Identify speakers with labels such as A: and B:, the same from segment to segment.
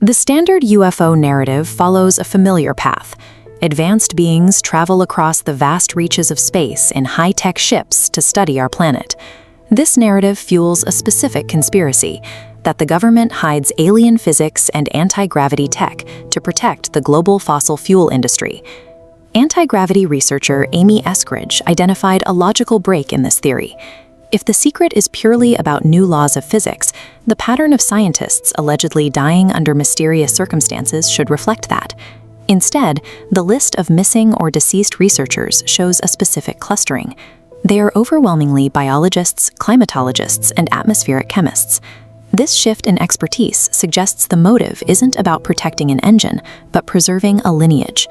A: The standard UFO narrative follows a familiar path. Advanced beings travel across the vast reaches of space in high-tech ships to study our planet. This narrative fuels a specific conspiracy, that the government hides alien physics and anti-gravity tech to protect the global fossil fuel industry. Anti-gravity researcher Amy Eskridge identified a logical break in this theory. If the secret is purely about new laws of physics, the pattern of scientists allegedly dying under mysterious circumstances should reflect that. Instead, the list of missing or deceased researchers shows a specific clustering. They are overwhelmingly biologists, climatologists, and atmospheric chemists. This shift in expertise suggests the motive isn't about protecting an engine, but preserving a lineage.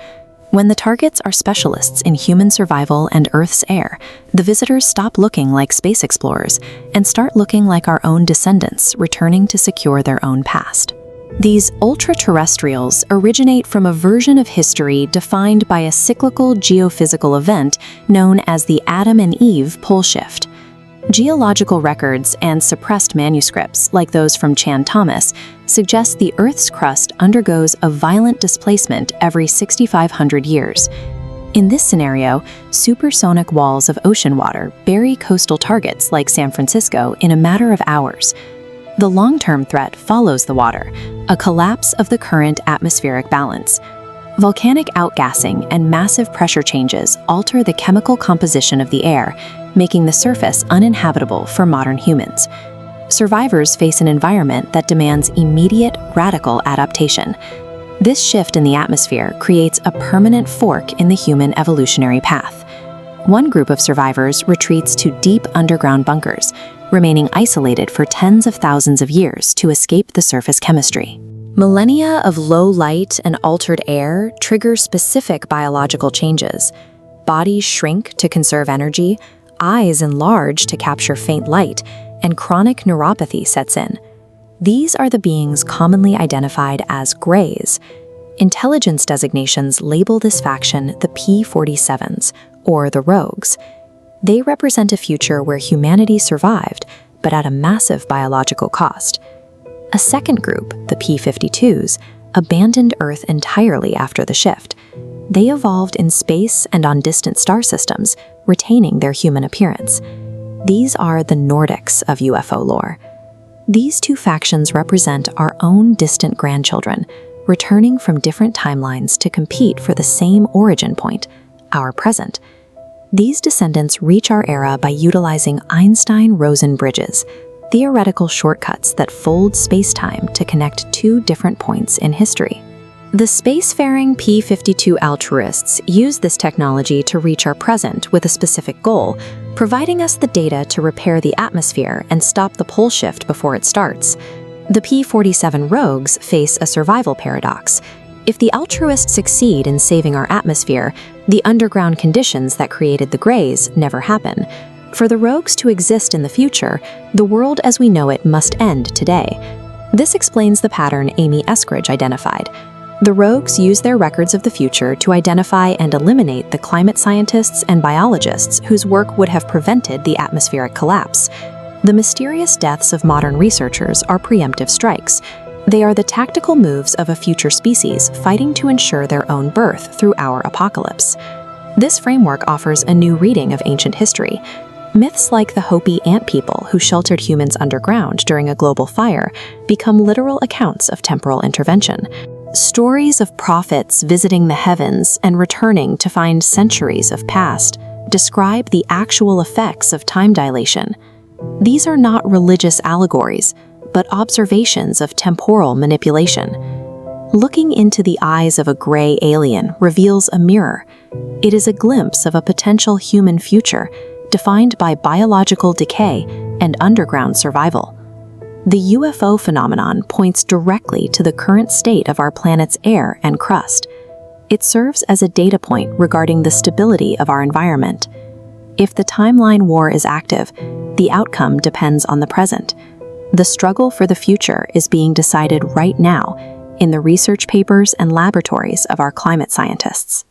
A: When the targets are specialists in human survival and Earth's air, the visitors stop looking like space explorers and start looking like our own descendants returning to secure their own past. These ultra-terrestrials originate from a version of history defined by a cyclical geophysical event known as the Adam and Eve pole shift. Geological records and suppressed manuscripts, like those from Chan Thomas, suggest the Earth's crust undergoes a violent displacement every 6,500 years. In this scenario, supersonic walls of ocean water bury coastal targets like San Francisco in a matter of hours. The long-term threat follows the water, a collapse of the current atmospheric balance. Volcanic outgassing and massive pressure changes alter the chemical composition of the air, making the surface uninhabitable for modern humans. Survivors face an environment that demands immediate, radical adaptation. This shift in the atmosphere creates a permanent fork in the human evolutionary path. One group of survivors retreats to deep underground bunkers, remaining isolated for tens of thousands of years to escape the surface chemistry. Millennia of low light and altered air trigger specific biological changes. Bodies shrink to conserve energy, eyes enlarge to capture faint light, and chronic neuropathy sets in. These are the beings commonly identified as Greys. Intelligence designations label this faction the P47s, or the Rogues. They represent a future where humanity survived, but at a massive biological cost. A second group, the P52s, abandoned Earth entirely after the shift. They evolved in space and on distant star systems, retaining their human appearance. These are the Nordics of UFO lore. These two factions represent our own distant grandchildren, returning from different timelines to compete for the same origin point, our present. These descendants reach our era by utilizing Einstein-Rosen bridges, theoretical shortcuts that fold space-time to connect two different points in history. The spacefaring P52 altruists use this technology to reach our present with a specific goal, providing us the data to repair the atmosphere and stop the pole shift before it starts. The P47 rogues face a survival paradox. If the altruists succeed in saving our atmosphere, the underground conditions that created the Greys never happen. For the rogues to exist in the future, the world as we know it must end today. This explains the pattern Amy Eskridge identified. The rogues use their records of the future to identify and eliminate the climate scientists and biologists whose work would have prevented the atmospheric collapse. The mysterious deaths of modern researchers are preemptive strikes. They are the tactical moves of a future species fighting to ensure their own birth through our apocalypse. This framework offers a new reading of ancient history. Myths like the Hopi ant people who sheltered humans underground during a global fire become literal accounts of temporal intervention. Stories of prophets visiting the heavens and returning to find centuries of past describe the actual effects of time dilation. These are not religious allegories, but observations of temporal manipulation. Looking into the eyes of a gray alien reveals a mirror. It is a glimpse of a potential human future defined by biological decay and underground survival. The UFO phenomenon points directly to the current state of our planet's air and crust. It serves as a data point regarding the stability of our environment. If the timeline war is active, the outcome depends on the present. The struggle for the future is being decided right now in the research papers and laboratories of our climate scientists.